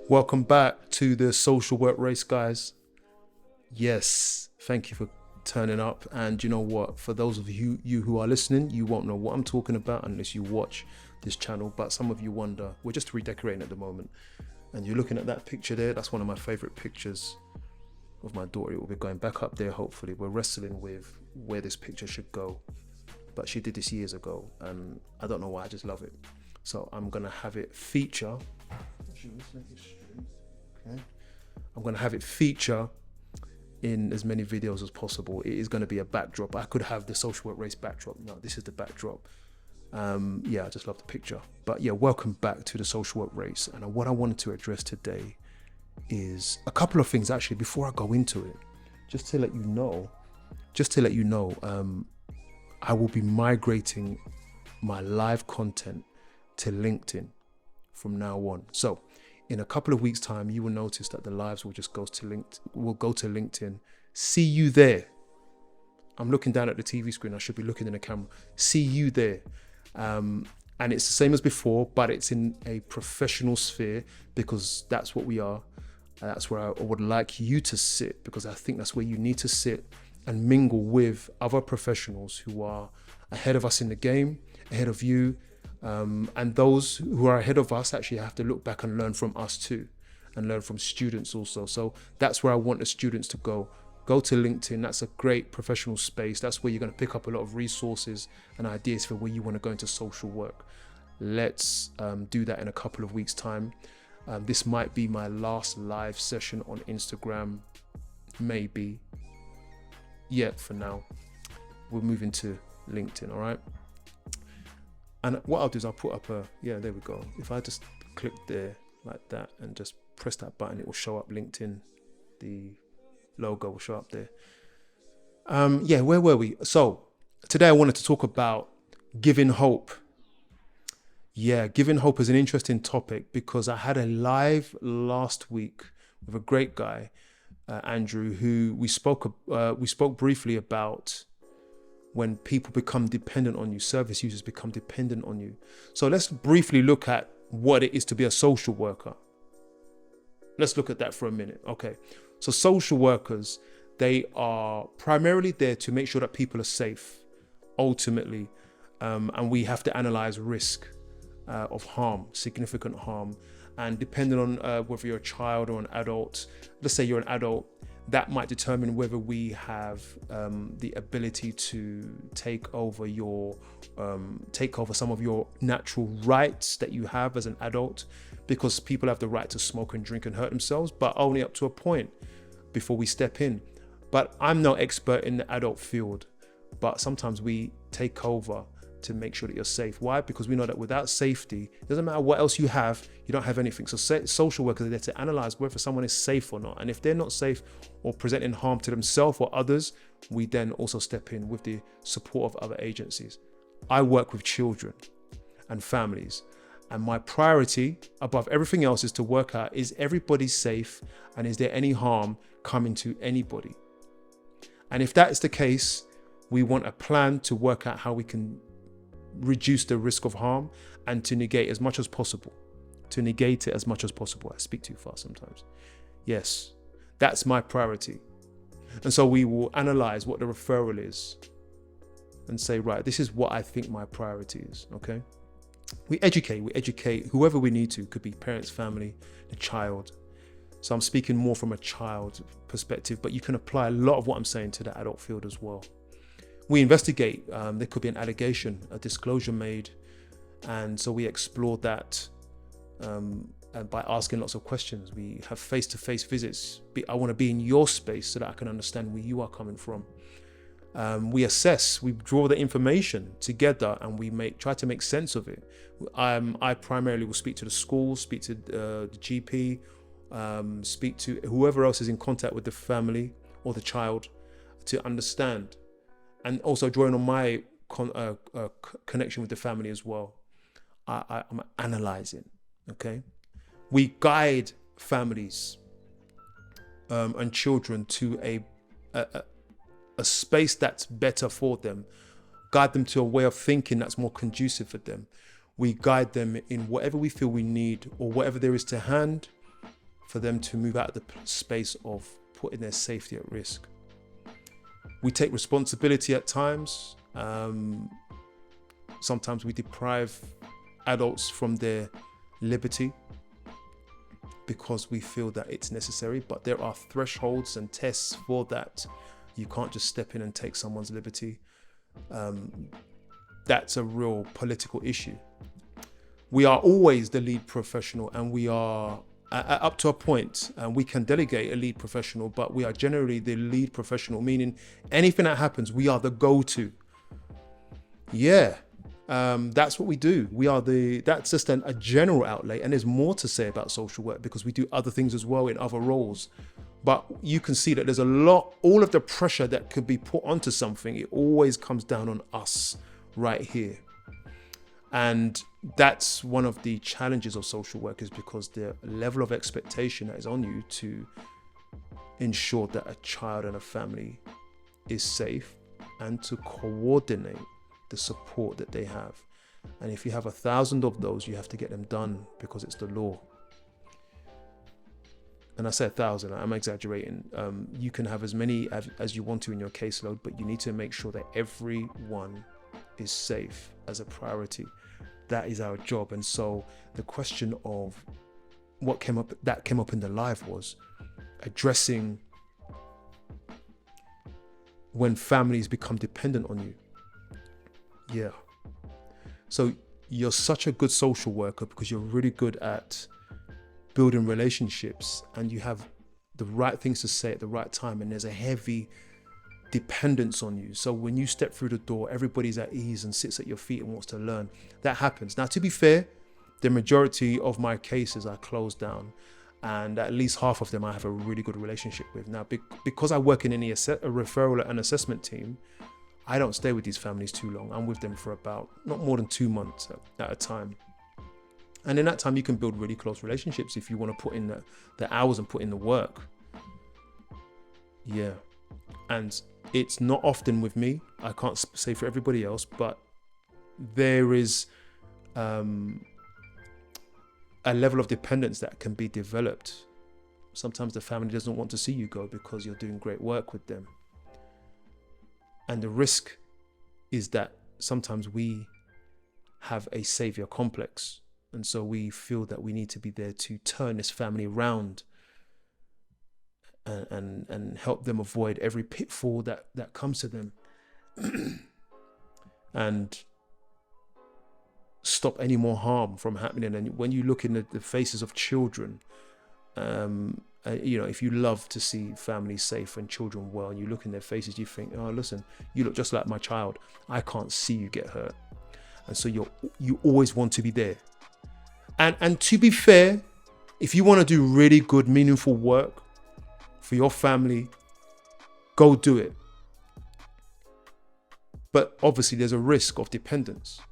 Welcome back to the social work race, guys. Yes, thank you for turning up. And you know what? For those of you who are listening, you won't know what I'm talking about unless you watch this channel. But some of you wonder. We're just redecorating at the moment. And you're looking at that picture there. That's one of my favorite pictures of my daughter. It will be going back up there, hopefully. We're wrestling with where this picture should go. But she did this years ago. And I don't know why, I just love it. So I'm going to have it feature. Okay. I'm going to have it feature in as many videos as possible. It is going to be a backdrop. I could have the social work race backdrop. No, this is the backdrop. Yeah, I just love the picture. But yeah, welcome back to the social work race. And what I wanted to address today is a couple of things actually before I go into it. Just to let you know, I will be migrating my live content to LinkedIn from now on. So in a couple of weeks' time, you will notice that the lives will just go to LinkedIn. See you there. I'm looking down at the TV screen. I should be looking in the camera. See you there. And it's the same as before, but it's in a professional sphere because that's what we are. That's where I would like you to sit, because I think that's where you need to sit and mingle with other professionals who are ahead of us in the game, ahead of you. And those who are ahead of us actually have to look back and learn from us too, and learn from students also. So that's where I want the students to go. Go to LinkedIn. That's a great professional space. That's where you're going to pick up a lot of resources and ideas for where you want to go into social work. Let's do that in a couple of weeks' time. This might be my last live session on Instagram. Maybe. Yeah, for now. We're moving to LinkedIn, all right? And what I'll do is I'll put up there we go. If I just click there like that and just press that button, it will show up LinkedIn. The logo will show up there. Where were we? So today I wanted to talk about giving hope. Yeah, giving hope is an interesting topic because I had a live last week with a great guy, Andrew, who we spoke briefly about when people become dependent on you, service users become dependent on you. So let's briefly look at what it is to be a social worker. Let's look at that for a minute. Okay. So social workers, they are primarily there to make sure that people are safe, ultimately. And we have to analyze risk of harm, significant harm. And depending on whether you're a child or an adult, let's say you're an adult, that might determine whether we have the ability to take over some of your natural rights that you have as an adult, because people have the right to smoke and drink and hurt themselves, but only up to a point before we step in. But I'm no expert in the adult field, but sometimes we take over to make sure that you're safe. Why? Because we know that without safety, it doesn't matter what else you have, you don't have anything. So social workers are there to analyze whether someone is safe or not. And if they're not safe or presenting harm to themselves or others, we then also step in with the support of other agencies. I work with children and families, and my priority above everything else is to work out, is everybody safe and is there any harm coming to anybody? And if that is the case, we want a plan to work out how we can reduce the risk of harm and to negate as much as possible. I speak too fast sometimes. Yes, that's my priority. And so we will analyze what the referral is and say, right, this is what I think my priority is, okay? We educate whoever we need to. Could be parents, family, the child. So I'm speaking more from a child perspective, but you can apply a lot of what I'm saying to the adult field as well. We investigate. There could be an allegation, a disclosure made, and so we explore that by asking lots of questions. We have face-to-face visits. I want to be in your space so that I can understand where you are coming from. We assess. We draw the information together, and we try to make sense of it. I primarily will speak to the school, speak to the GP, speak to whoever else is in contact with the family or the child to understand. And also drawing on my connection with the family as well. I'm analyzing, okay? We guide families and children to a space that's better for them, guide them to a way of thinking that's more conducive for them. We guide them in whatever we feel we need or whatever there is to hand for them to move out of the space of putting their safety at risk. We take responsibility at times. Sometimes we deprive adults from their liberty because we feel that it's necessary, but there are thresholds and tests for that. You can't just step in and take someone's liberty. That's a real political issue. We are always the lead professional, and we are up to a point, and we can delegate a lead professional, but we are generally the lead professional, meaning anything that happens, we are the go-to. That's what we do. That's just a general outlay, and there's more to say about social work because we do other things as well in other roles. But you can see that there's all of the pressure that could be put onto something, it always comes down on us right here. And that's one of the challenges of social work, is because the level of expectation that is on you to ensure that a child and a family is safe and to coordinate the support that they have. And if you have 1,000 of those, you have to get them done because it's the law. And I say 1,000, I'm exaggerating. You can have as many as you want to in your caseload, but you need to make sure that everyone is safe as a priority. That is our job. And so the question of what came up in the live was addressing when families become dependent on you. Yeah. So you're such a good social worker because you're really good at building relationships, and you have the right things to say at the right time, and there's a heavy dependence on you. So when you step through the door, everybody's at ease and sits at your feet and wants to learn. That happens. Now, to be fair, the majority of my cases are closed down, and at least half of them I have a really good relationship with. Now, because I work in a referral and assessment team, I don't stay with these families too long. I'm with them for about not more than 2 months at a time. And in that time, you can build really close relationships if you want to put in the hours and put in the work. Yeah. And it's not often with me. I can't say for everybody else, but there is a level of dependence that can be developed. Sometimes the family doesn't want to see you go because you're doing great work with them. And the risk is that sometimes we have a savior complex. And so we feel that we need to be there to turn this family around and help them avoid every pitfall that comes to them and stop any more harm from happening. And when you look in the faces of children, if you love to see families safe and children well, and you look in their faces, you think, oh, listen, you look just like my child. I can't see you get hurt. And so you always want to be there. And to be fair, if you want to do really good, meaningful work for your family, go do it. But obviously there's a risk of dependence.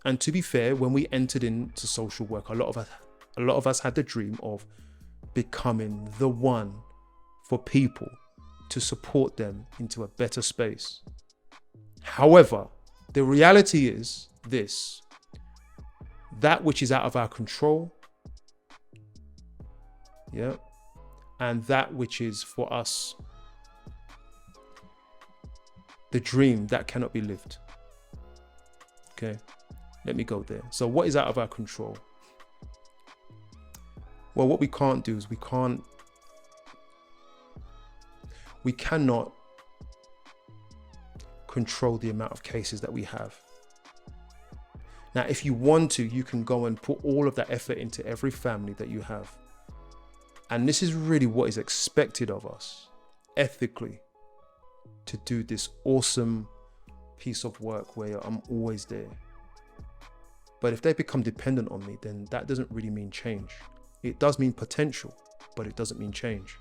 And to be fair, when we entered into social work, a lot of us had the dream of becoming the one for people to support them into a better space. However, the reality is this: that which is out of our control, and that which is for us the dream that cannot be lived. Okay, let me go there. So what is out of our control? Well, what we can't do is we cannot control the amount of cases that we have. Now, if you want to, you can go and put all of that effort into every family that you have. And this is really what is expected of us, ethically, to do this awesome piece of work where I'm always there. But if they become dependent on me, then that doesn't really mean change. It does mean potential, but it doesn't mean change.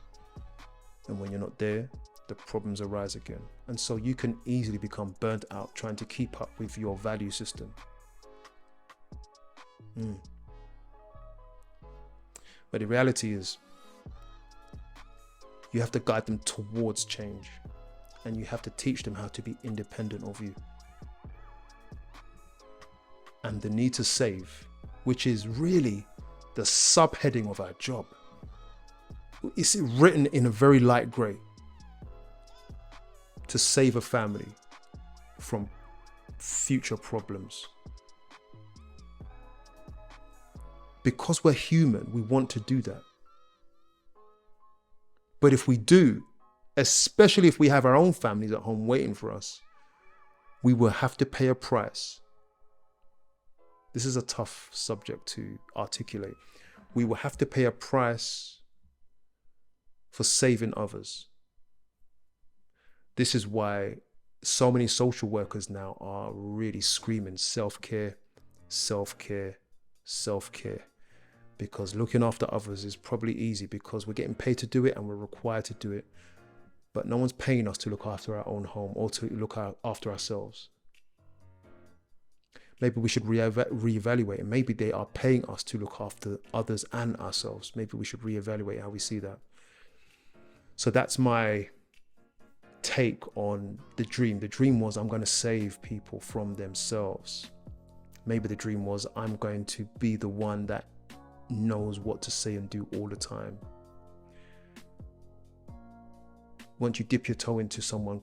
And when you're not there, the problems arise again. And so you can easily become burnt out trying to keep up with your value system. But the reality is, you have to guide them towards change, and you have to teach them how to be independent of you. and the need to save, which is really the subheading of our job. It's written in a very light grey. To save a family from future problems. Because we're human, we want to do that. But if we do, especially if we have our own families at home waiting for us, we will have to pay a price. This is a tough subject to articulate. We will have to pay a price for saving others. This is why so many social workers now are really screaming self-care, self-care, self-care. Because looking after others is probably easy because we're getting paid to do it and we're required to do it. But no one's paying us to look after our own home or to look after ourselves. Maybe we should reevaluate, and maybe they are paying us to look after others and ourselves. Maybe we should reevaluate how we see that. So that's my take on the dream. The dream was I'm going to save people from themselves. Maybe the dream was I'm going to be the one that knows what to say and do all the time. Once you dip your toe into someone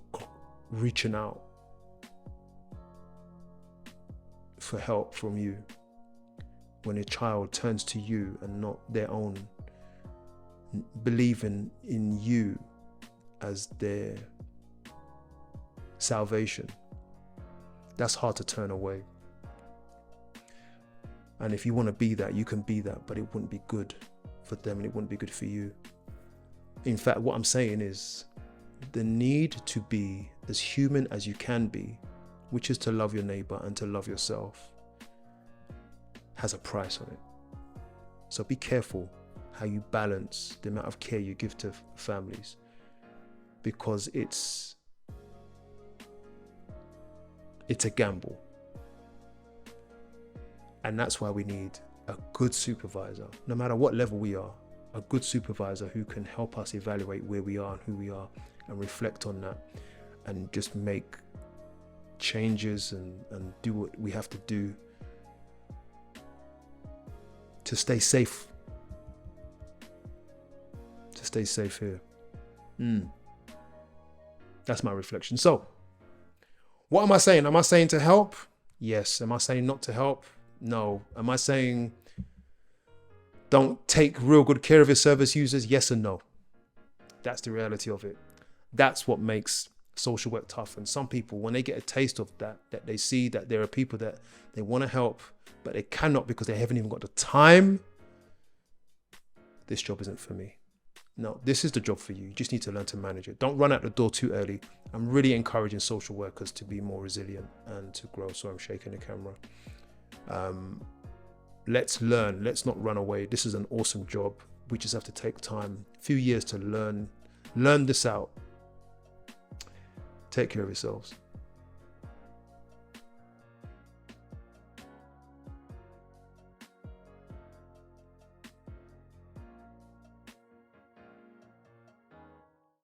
reaching out for help from you, when a child turns to you and not their own, believing in you as their salvation, that's hard to turn away. And if you want to be that, you can be that, but it wouldn't be good for them and it wouldn't be good for you. In fact, what I'm saying is the need to be as human as you can be, which is to love your neighbor and to love yourself, has a price on it. So be careful how you balance the amount of care you give to families, because it's a gamble. And that's why we need a good supervisor, no matter what level we are, a good supervisor who can help us evaluate where we are and who we are and reflect on that and just make changes and do what we have to do to stay safe. To stay safe here. That's my reflection. So, what am I saying? Am I saying to help? Yes. Am I saying not to help? No. Am I saying don't take real good care of your service users? Yes and no. That's the reality of it. That's what makes social work tough. And some people, when they get a taste of that they see that there are people that they want to help, but they cannot because they haven't even got the time. This job isn't for me. No, this is the job for you. You just need to learn to manage it. Don't run out the door too early. I'm really encouraging social workers to be more resilient and to grow. So I'm shaking the camera. Let's learn. Let's not run away. This is an awesome job. We just have to take time, a few years to learn this out. Take care of yourselves.